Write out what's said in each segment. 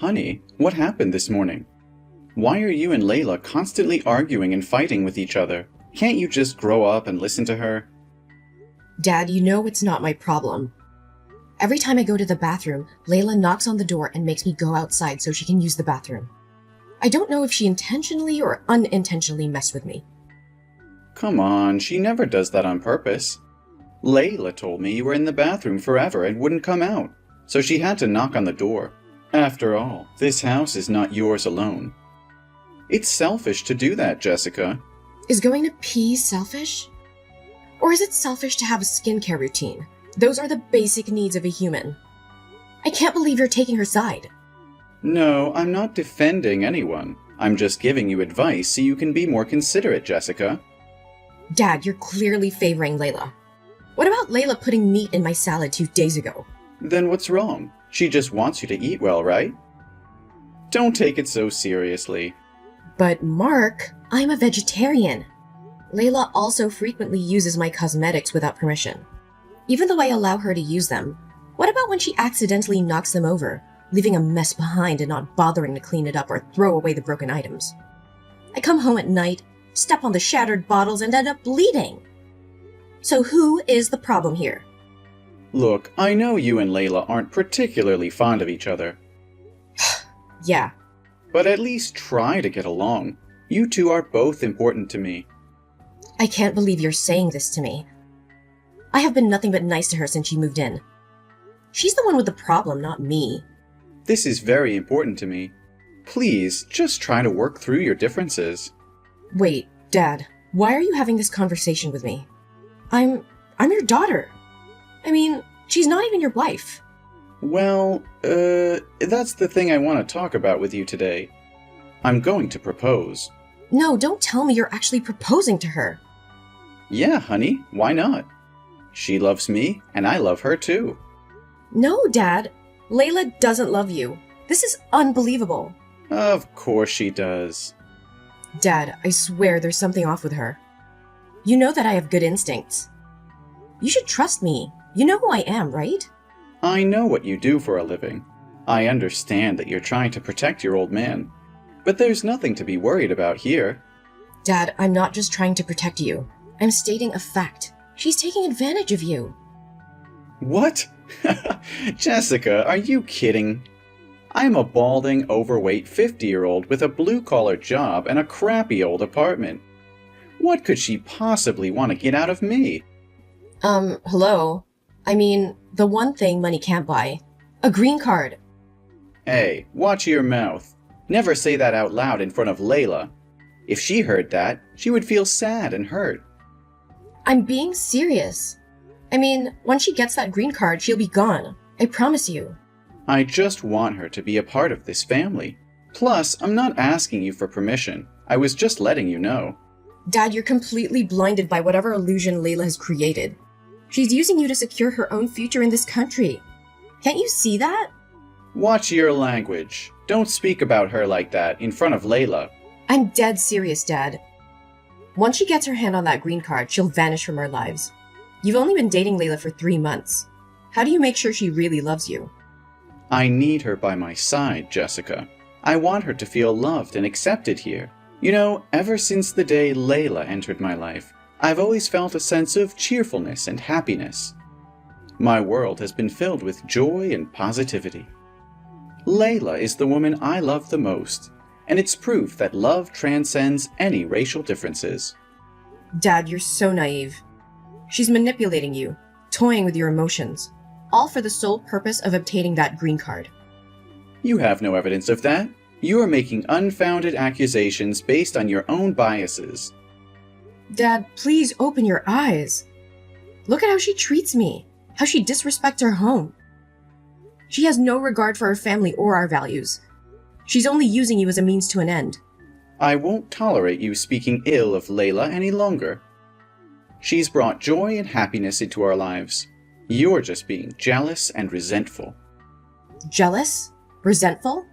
Honey, what happened this morning? Why are you and Layla constantly arguing and fighting with each other? Can't you just grow up and listen to her? Dad, you know it's not my problem. Every time I go to the bathroom, Layla knocks on the door and makes me go outside so she can use the bathroom. I don't know if she intentionally or unintentionally messed with me. Come on, she never does that on purpose. Layla told me you were in the bathroom forever and wouldn't come out, so she had to knock on the door. After all, this house is not yours alone. It's selfish to do that, Jessica. Is going to pee selfish? Or is it selfish to have a skincare routine? Those are the basic needs of a human. I can't believe you're taking her side. No, I'm not defending anyone. I'm just giving you advice so you can be more considerate, Jessica. Dad, you're clearly favoring Layla. What about Layla putting meat in my salad 2 days ago? Then what's wrong? She just wants you to eat well, right? Don't take it so seriously. But Mark, I'm a vegetarian. Layla also frequently uses my cosmetics without permission. Even though I allow her to use them, what about when she accidentally knocks them over, leaving a mess behind and not bothering to clean it up or throw away the broken items? I come home at night, step on the shattered bottles, and end up bleeding. So who is the problem here? Look, I know you and Layla aren't particularly fond of each other. Yeah. But at least try to get along. You two are both important to me. I can't believe you're saying this to me. I have been nothing but nice to her since she moved in. She's the one with the problem, not me. This is very important to me. Please, just try to work through your differences. Wait, Dad, why are you having this conversation with me? I'm your daughter. I mean, she's not even your wife. Well, that's the thing I want to talk about with you today. I'm going to propose. No, don't tell me you're actually proposing to her. Yeah, honey, why not? She loves me, and I love her too. No, Dad. Layla doesn't love you. This is unbelievable. Of course she does. Dad, I swear there's something off with her. You know that I have good instincts. You should trust me. You know who I am, right? I know what you do for a living. I understand that you're trying to protect your old man. But there's nothing to be worried about here. Dad, I'm not just trying to protect you. I'm stating a fact. She's taking advantage of you. What? Jessica, are you kidding? I'm a balding, overweight 50-year-old with a blue-collar job and a crappy old apartment. What could she possibly want to get out of me? Hello? I mean, the one thing money can't buy. A green card. Hey, watch your mouth. Never say that out loud in front of Layla. If she heard that, she would feel sad and hurt. I'm being serious. I mean, once she gets that green card, she'll be gone. I promise you. I just want her to be a part of this family. Plus, I'm not asking you for permission. I was just letting you know. Dad, you're completely blinded by whatever illusion Layla has created. She's using you to secure her own future in this country. Can't you see that? Watch your language. Don't speak about her like that in front of Layla. I'm dead serious, Dad. Once she gets her hand on that green card, she'll vanish from our lives. You've only been dating Layla for 3 months. How do you make sure she really loves you? I need her by my side, Jessica. I want her to feel loved and accepted here. You know, ever since the day Layla entered my life, I've always felt a sense of cheerfulness and happiness. My world has been filled with joy and positivity. Layla is the woman I love the most, and it's proof that love transcends any racial differences. Dad, you're so naive. She's manipulating you, toying with your emotions, all for the sole purpose of obtaining that green card. You have no evidence of that. You are making unfounded accusations based on your own biases. Dad, please open your eyes. Look at how she treats me, how she disrespects our home. She has no regard for our family or our values. She's only using you as a means to an end. I won't tolerate you speaking ill of Layla any longer. She's brought joy and happiness into our lives. You're just being jealous and resentful. Jealous? Resentful?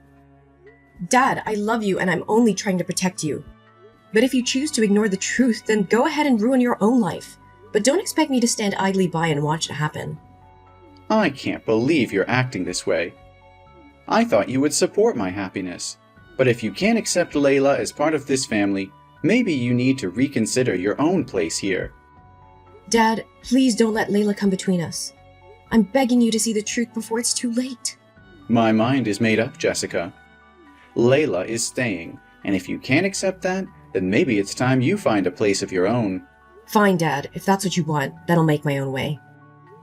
Dad, I love you and I'm only trying to protect you. But if you choose to ignore the truth, then go ahead and ruin your own life. But don't expect me to stand idly by and watch it happen. I can't believe you're acting this way. I thought you would support my happiness. But if you can't accept Layla as part of this family, maybe you need to reconsider your own place here. Dad, please don't let Layla come between us. I'm begging you to see the truth before it's too late. My mind is made up, Jessica. Layla is staying, and if you can't accept that, then maybe it's time you find a place of your own. Fine, Dad. If that's what you want, then I'll make my own way.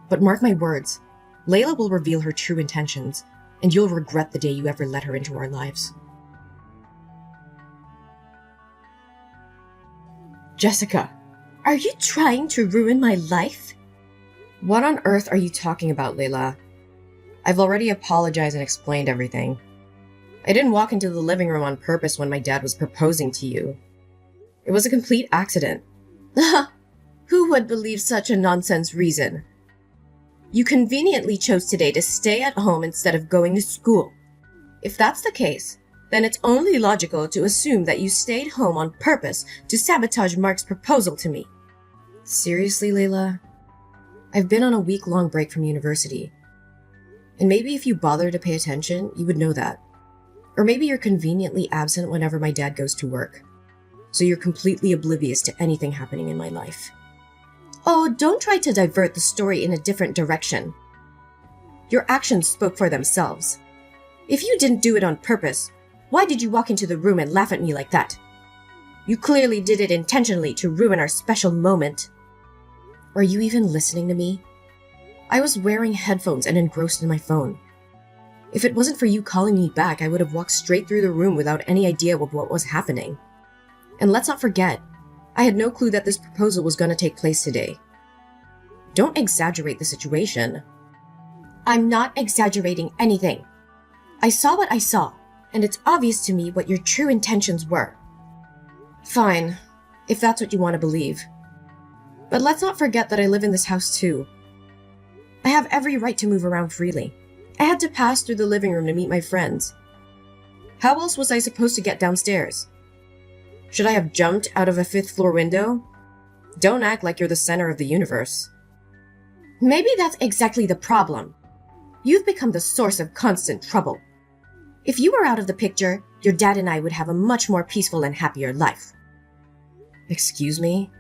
But mark my words, Layla will reveal her true intentions, and you'll regret the day you ever let her into our lives. Jessica, are you trying to ruin my life? What on earth are you talking about, Layla? I've already apologized and explained everything. I didn't walk into the living room on purpose when my dad was proposing to you. It was a complete accident. Who would believe such a nonsense reason? You conveniently chose today to stay at home instead of going to school. If that's the case, then it's only logical to assume that you stayed home on purpose to sabotage Mark's proposal to me. Seriously, Layla? I've been on a week-long break from university. And maybe if you bother to pay attention, you would know that. Or maybe you're conveniently absent whenever my dad goes to work. So you're completely oblivious to anything happening in my life. Oh, don't try to divert the story in a different direction. Your actions spoke for themselves. If you didn't do it on purpose, why did you walk into the room and laugh at me like that? You clearly did it intentionally to ruin our special moment. Are you even listening to me? I was wearing headphones and engrossed in my phone. If it wasn't for you calling me back, I would have walked straight through the room without any idea of what was happening. And let's not forget, I had no clue that this proposal was going to take place today. Don't exaggerate the situation. I'm not exaggerating anything. I saw what I saw, and it's obvious to me what your true intentions were. Fine, if that's what you want to believe. But let's not forget that I live in this house too. I have every right to move around freely. I had to pass through the living room to meet my friends. How else was I supposed to get downstairs? Should I have jumped out of a 5th floor window? Don't act like you're the center of the universe. Maybe that's exactly the problem. You've become the source of constant trouble. If you were out of the picture, your dad and I would have a much more peaceful and happier life. Excuse me?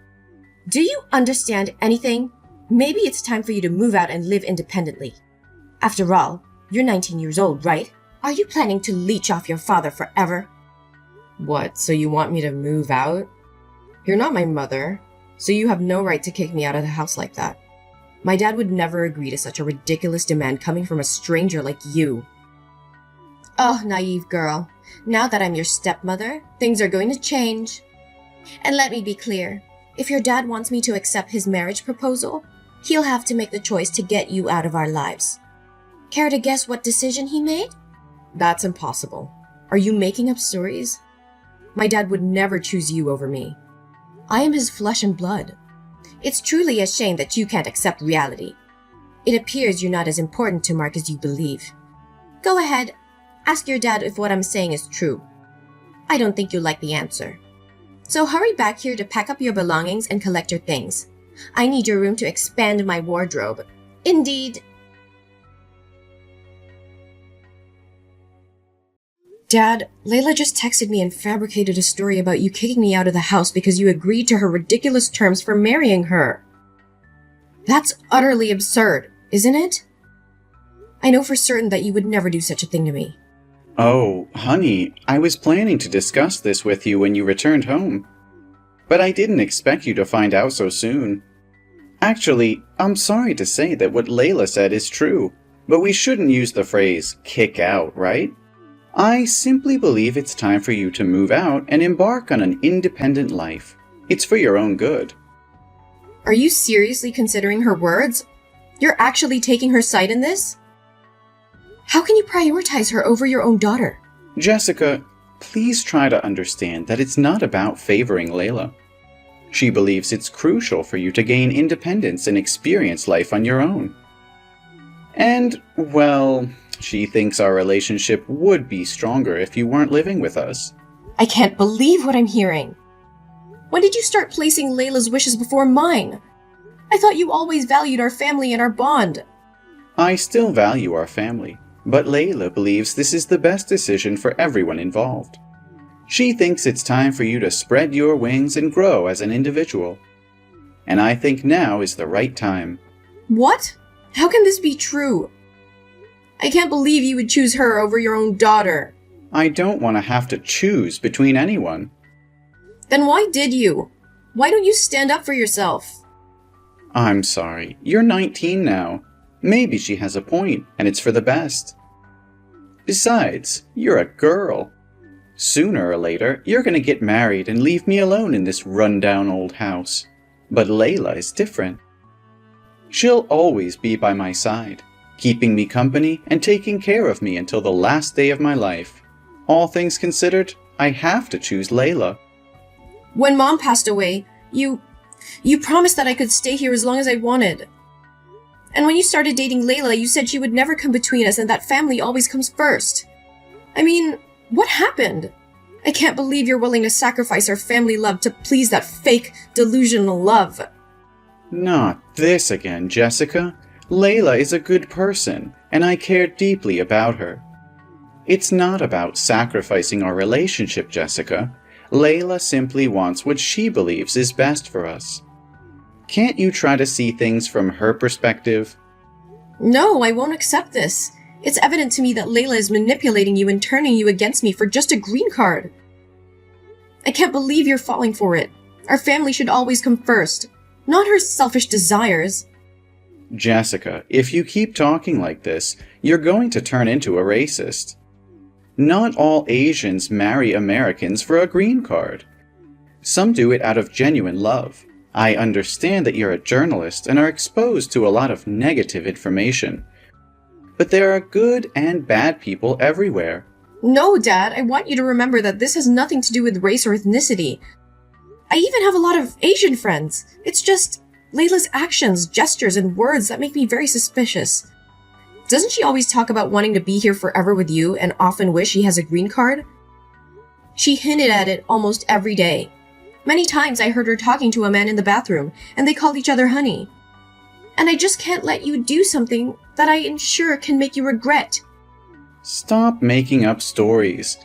Do you understand anything? Maybe it's time for you to move out and live independently. After all, you're 19 years old, right? Are you planning to leech off your father forever? What, so you want me to move out? You're not my mother, so you have no right to kick me out of the house like that. My dad would never agree to such a ridiculous demand coming from a stranger like you. Oh, naive girl. Now that I'm your stepmother, things are going to change. And let me be clear. If your dad wants me to accept his marriage proposal, he'll have to make the choice to get you out of our lives. Care to guess what decision he made? That's impossible. Are you making up stories? My dad would never choose you over me. I am his flesh and blood. It's truly a shame that you can't accept reality. It appears you're not as important to Mark as you believe. Go ahead, ask your dad if what I'm saying is true. I don't think you'll like the answer. So hurry back here to pack up your belongings and collect your things. I need your room to expand my wardrobe. Indeed. Dad, Layla just texted me and fabricated a story about you kicking me out of the house because you agreed to her ridiculous terms for marrying her. That's utterly absurd, isn't it? I know for certain that you would never do such a thing to me. Oh, honey, I was planning to discuss this with you when you returned home. But I didn't expect you to find out so soon. Actually, I'm sorry to say that what Layla said is true, but we shouldn't use the phrase kick out, right? I simply believe it's time for you to move out and embark on an independent life. It's for your own good. Are you seriously considering her words? You're actually taking her side in this? How can you prioritize her over your own daughter? Jessica, please try to understand that it's not about favoring Layla. She believes it's crucial for you to gain independence and experience life on your own. And, well, she thinks our relationship would be stronger if you weren't living with us. I can't believe what I'm hearing. When did you start placing Layla's wishes before mine? I thought you always valued our family and our bond. I still value our family, But Layla believes this is the best decision for everyone involved. She thinks it's time for you to spread your wings and grow as an individual. And I think now is the right time. What? How can this be true? I can't believe you would choose her over your own daughter. I don't want to have to choose between anyone. Then why did you? Why don't you stand up for yourself? I'm sorry, you're 19 now. Maybe she has a point, and it's for the best. Besides, you're a girl. Sooner or later, you're going to get married and leave me alone in this run-down old house. But Layla is different. She'll always be by my side, keeping me company and taking care of me until the last day of my life. All things considered, I have to choose Layla. When Mom passed away, you promised that I could stay here as long as I wanted. And when you started dating Layla, you said she would never come between us and that family always comes first. I mean, what happened? I can't believe you're willing to sacrifice our family love to please that fake, delusional love. Not this again, Jessica. Layla is a good person, and I care deeply about her. It's not about sacrificing our relationship, Jessica. Layla simply wants what she believes is best for us. Can't you try to see things from her perspective? No, I won't accept this. It's evident to me that Layla is manipulating you and turning you against me for just a green card. I can't believe you're falling for it. Our family should always come first, not her selfish desires. Jessica, if you keep talking like this, you're going to turn into a racist. Not all Asians marry Americans for a green card. Some do it out of genuine love. I understand that you're a journalist and are exposed to a lot of negative information. But there are good and bad people everywhere. No, Dad, I want you to remember that this has nothing to do with race or ethnicity. I even have a lot of Asian friends. It's just Layla's actions, gestures, and words that make me very suspicious. Doesn't she always talk about wanting to be here forever with you and often wish she has a green card? She hinted at it almost every day. Many times I heard her talking to a man in the bathroom, and they called each other honey. And I just can't let you do something that I am sure can make you regret. Stop making up stories.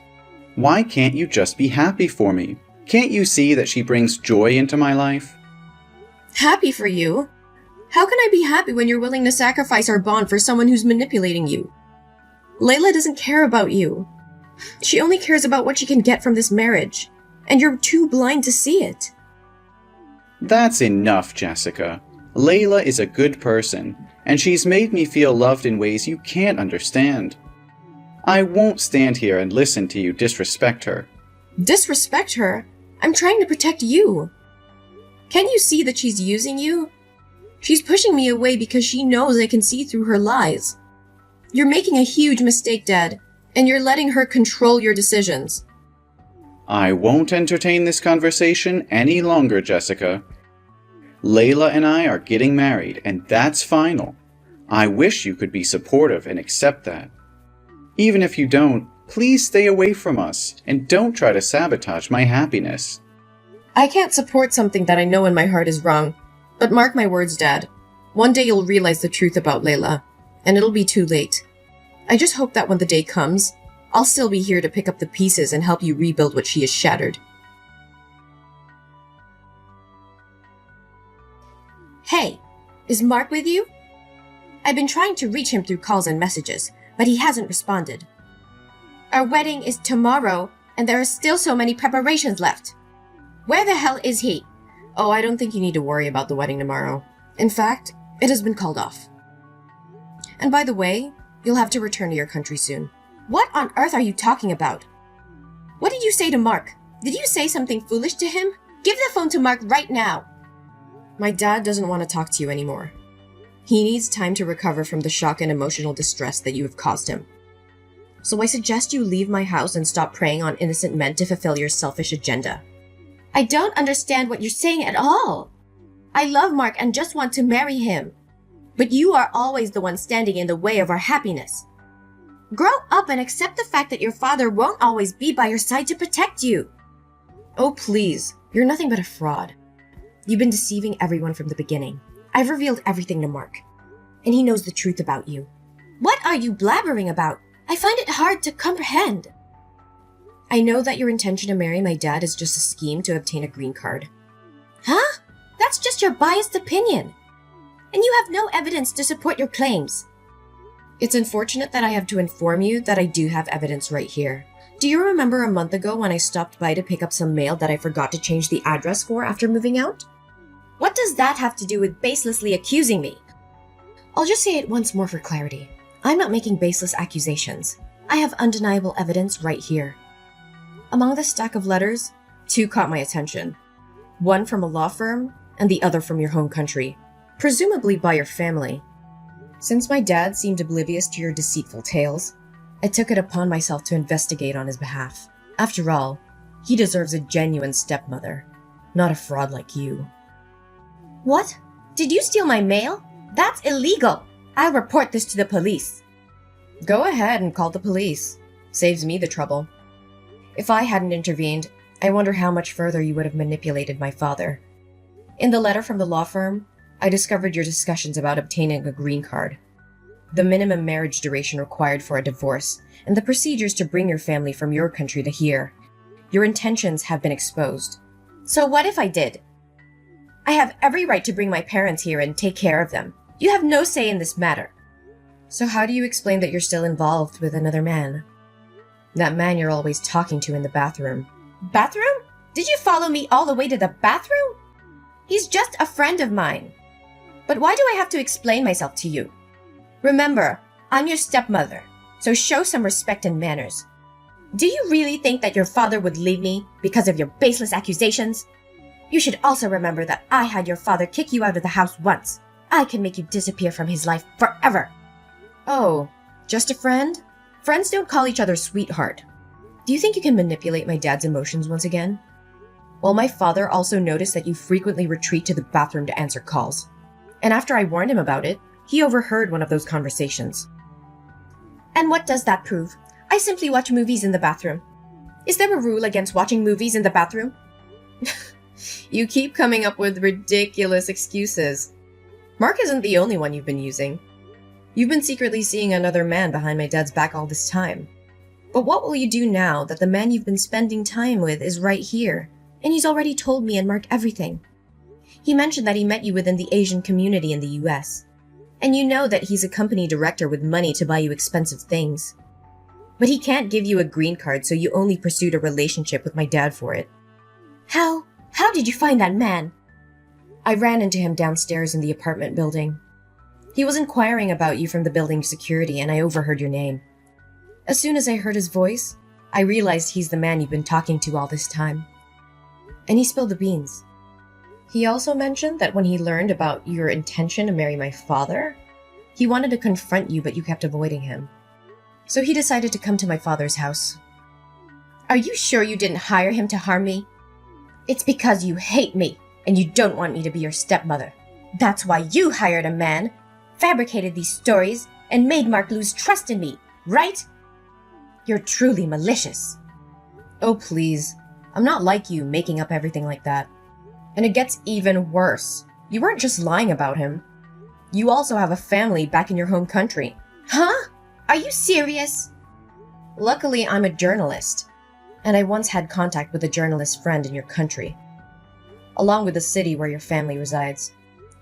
Why can't you just be happy for me? Can't you see that she brings joy into my life? Happy for you? How can I be happy when you're willing to sacrifice our bond for someone who's manipulating you? Layla doesn't care about you. She only cares about what she can get from this marriage, and you're too blind to see it. That's enough, Jessica. Layla is a good person, and she's made me feel loved in ways you can't understand. I won't stand here and listen to you disrespect her. Disrespect her? I'm trying to protect you. Can't you see that she's using you? She's pushing me away because she knows I can see through her lies. You're making a huge mistake, Dad, and you're letting her control your decisions. I won't entertain this conversation any longer, Jessica. Layla and I are getting married, and that's final. I wish you could be supportive and accept that. Even if you don't, please stay away from us, and don't try to sabotage my happiness. I can't support something that I know in my heart is wrong. But mark my words, Dad. One day you'll realize the truth about Layla, and it'll be too late. I just hope that when the day comes, I'll still be here to pick up the pieces and help you rebuild what she has shattered. Hey, is Mark with you? I've been trying to reach him through calls and messages, but he hasn't responded. Our wedding is tomorrow, and there are still so many preparations left. Where the hell is he? Oh, I don't think you need to worry about the wedding tomorrow. In fact, it has been called off. And by the way, you'll have to return to your country soon. What on earth are you talking about? What did you say to Mark? Did you say something foolish to him? Give the phone to Mark right now. My dad doesn't want to talk to you anymore. He needs time to recover from the shock and emotional distress that you have caused him. So I suggest you leave my house and stop preying on innocent men to fulfill your selfish agenda. I don't understand what you're saying at all. I love Mark and just want to marry him. But you are always the one standing in the way of our happiness. Grow up and accept the fact that your father won't always be by your side to protect you. Oh, please. You're nothing but a fraud. You've been deceiving everyone from the beginning. I've revealed everything to Mark, and he knows the truth about you. What are you blabbering about? I find it hard to comprehend. I know that your intention to marry my dad is just a scheme to obtain a green card. Huh? That's just your biased opinion. And you have no evidence to support your claims. It's unfortunate that I have to inform you that I do have evidence right here. Do you remember a month ago when I stopped by to pick up some mail that I forgot to change the address for after moving out? What does that have to do with baselessly accusing me? I'll just say it once more for clarity. I'm not making baseless accusations. I have undeniable evidence right here. Among the stack of letters, 2 caught my attention. One from a law firm, and the other from your home country, presumably by your family. Since my dad seemed oblivious to your deceitful tales, I took it upon myself to investigate on his behalf. After all, he deserves a genuine stepmother, not a fraud like you. What? Did you steal my mail? That's illegal! I'll report this to the police. Go ahead and call the police. Saves me the trouble. If I hadn't intervened, I wonder how much further you would have manipulated my father. In the letter from the law firm, I discovered your discussions about obtaining a green card, the minimum marriage duration required for a divorce, and the procedures to bring your family from your country to here. Your intentions have been exposed. So what if I did? I have every right to bring my parents here and take care of them. You have no say in this matter. So how do you explain that you're still involved with another man? That man you're always talking to in the bathroom. Bathroom? Did you follow me all the way to the bathroom? He's just a friend of mine. But why do I have to explain myself to you? Remember, I'm your stepmother, so show some respect and manners. Do you really think that your father would leave me because of your baseless accusations? You should also remember that I had your father kick you out of the house once. I can make you disappear from his life forever. Oh, just a friend? Friends don't call each other sweetheart. Do you think you can manipulate my dad's emotions once again? Well, my father also noticed that you frequently retreat to the bathroom to answer calls. And after I warned him about it, he overheard one of those conversations. And what does that prove? I simply watch movies in the bathroom. Is there a rule against watching movies in the bathroom? You keep coming up with ridiculous excuses. Mark isn't the only one you've been using. You've been secretly seeing another man behind my dad's back all this time. But what will you do now that the man you've been spending time with is right here, and he's already told me and Mark everything? He mentioned that he met you within the Asian community in the US. And you know that he's a company director with money to buy you expensive things. But he can't give you a green card, so you only pursued a relationship with my dad for it. How did you find that man? I ran into him downstairs in the apartment building. He was inquiring about you from the building security, and I overheard your name. As soon as I heard his voice, I realized he's the man you've been talking to all this time. And he spilled the beans. He also mentioned that when he learned about your intention to marry my father, he wanted to confront you, but you kept avoiding him. So he decided to come to my father's house. Are you sure you didn't hire him to harm me? It's because you hate me, and you don't want me to be your stepmother. That's why you hired a man, fabricated these stories, and made Mark lose trust in me, right? You're truly malicious. Oh, please. I'm not like you, making up everything like that. And it gets even worse. You weren't just lying about him. You also have a family back in your home country. Huh? Are you serious? Luckily, I'm a journalist, and I once had contact with a journalist friend in your country, along with the city where your family resides.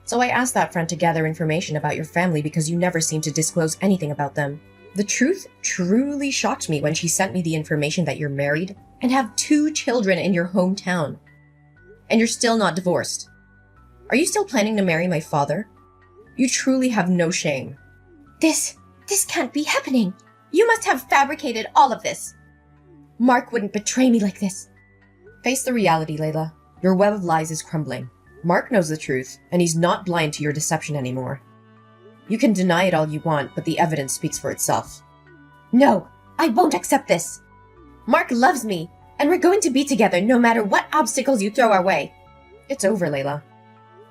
So I asked that friend to gather information about your family because you never seem to disclose anything about them. The truth truly shocked me when she sent me the information that you're married and have 2 children in your hometown. And you're still not divorced. Are you still planning to marry my father? You truly have no shame. This can't be happening. You must have fabricated all of this. Mark wouldn't betray me like this. Face the reality, Layla. Your web of lies is crumbling. Mark knows the truth, and he's not blind to your deception anymore. You can deny it all you want, but the evidence speaks for itself. No, I won't accept this. Mark loves me, and we're going to be together no matter what obstacles you throw our way. It's over, Layla.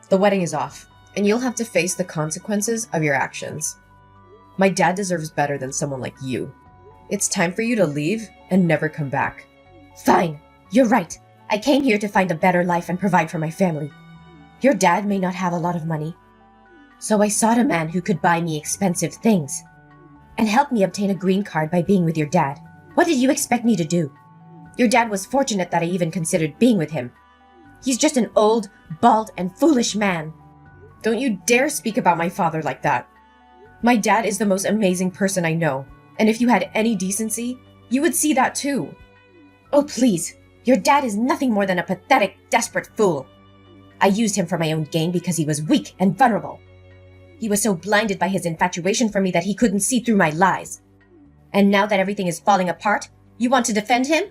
The wedding is off, and you'll have to face the consequences of your actions. My dad deserves better than someone like you. It's time for you to leave and never come back. Fine, you're right. I came here to find a better life and provide for my family. Your dad may not have a lot of money, so I sought a man who could buy me expensive things. and helped me obtain a green card by being with your dad. What did you expect me to do? Your dad was fortunate that I even considered being with him. He's just an old, bald, and foolish man. Don't you dare speak about my father like that. My dad is the most amazing person I know, and if you had any decency, you would see that too. Oh, please. Your dad is nothing more than a pathetic, desperate fool. I used him for my own gain because he was weak and vulnerable. He was so blinded by his infatuation for me that he couldn't see through my lies. And now that everything is falling apart, you want to defend him?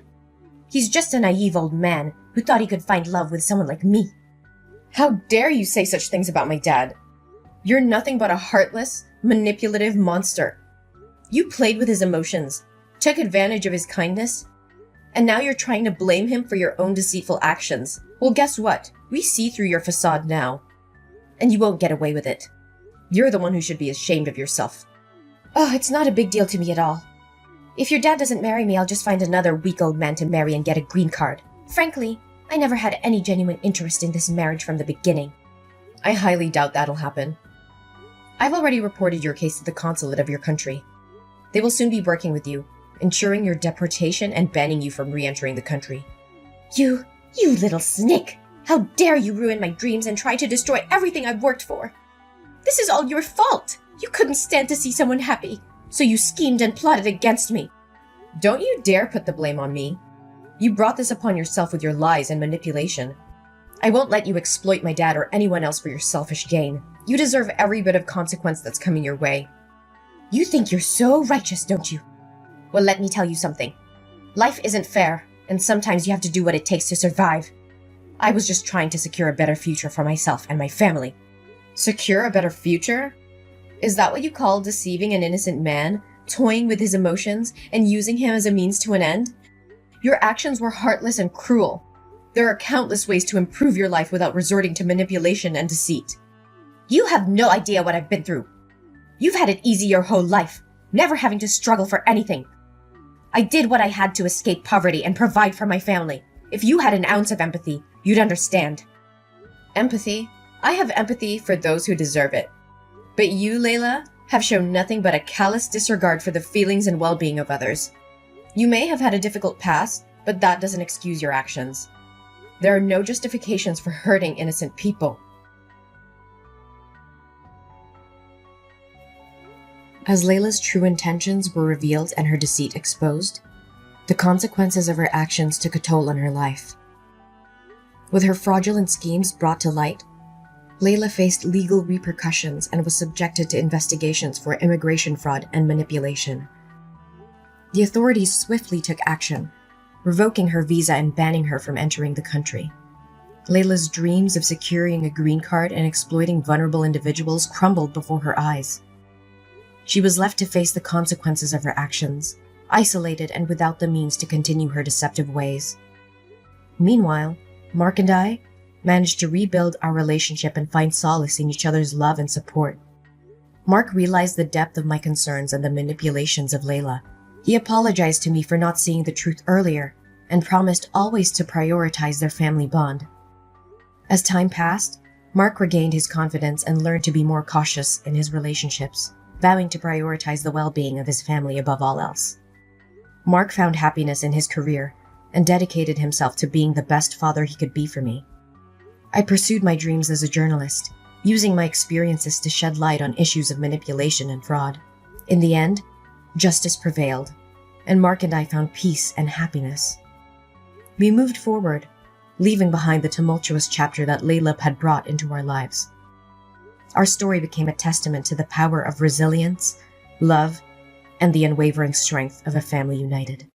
He's just a naive old man who thought he could find love with someone like me. How dare you say such things about my dad? You're nothing but a heartless, manipulative monster. You played with his emotions, took advantage of his kindness, and now you're trying to blame him for your own deceitful actions. Well, guess what? We see through your facade now. And you won't get away with it. You're the one who should be ashamed of yourself. Oh, it's not a big deal to me at all. If your dad doesn't marry me, I'll just find another weak old man to marry and get a green card. Frankly, I never had any genuine interest in this marriage from the beginning. I highly doubt that'll happen. I've already reported your case to the consulate of your country. They will soon be working with you, ensuring your deportation and banning you from re-entering the country. You little snake! How dare you ruin my dreams and try to destroy everything I've worked for! This is all your fault! You couldn't stand to see someone happy, so you schemed and plotted against me. Don't you dare put the blame on me. You brought this upon yourself with your lies and manipulation. I won't let you exploit my dad or anyone else for your selfish gain. You deserve every bit of consequence that's coming your way. You think you're so righteous, don't you? Well, let me tell you something. Life isn't fair, and sometimes you have to do what it takes to survive. I was just trying to secure a better future for myself and my family. Secure a better future? Is that what you call deceiving an innocent man, toying with his emotions, and using him as a means to an end? Your actions were heartless and cruel. There are countless ways to improve your life without resorting to manipulation and deceit. You have no idea what I've been through. You've had it easy your whole life, never having to struggle for anything. I did what I had to escape poverty and provide for my family. If you had an ounce of empathy, you'd understand. Empathy? I have empathy for those who deserve it. But you, Layla, have shown nothing but a callous disregard for the feelings and well-being of others. You may have had a difficult past, but that doesn't excuse your actions. There are no justifications for hurting innocent people. As Layla's true intentions were revealed and her deceit exposed, the consequences of her actions took a toll on her life. With her fraudulent schemes brought to light, Layla faced legal repercussions and was subjected to investigations for immigration fraud and manipulation. The authorities swiftly took action, revoking her visa and banning her from entering the country. Layla's dreams of securing a green card and exploiting vulnerable individuals crumbled before her eyes. She was left to face the consequences of her actions, isolated and without the means to continue her deceptive ways. Meanwhile, Mark and I managed to rebuild our relationship and find solace in each other's love and support. Mark realized the depth of my concerns and the manipulations of Layla. He apologized to me for not seeing the truth earlier and promised always to prioritize their family bond. As time passed, Mark regained his confidence and learned to be more cautious in his relationships, vowing to prioritize the well-being of his family above all else. Mark found happiness in his career and dedicated himself to being the best father he could be for me. I pursued my dreams as a journalist, using my experiences to shed light on issues of manipulation and fraud. In the end, justice prevailed, and Mark and I found peace and happiness. We moved forward, leaving behind the tumultuous chapter that Layla had brought into our lives. Our story became a testament to the power of resilience, love, and the unwavering strength of a family united.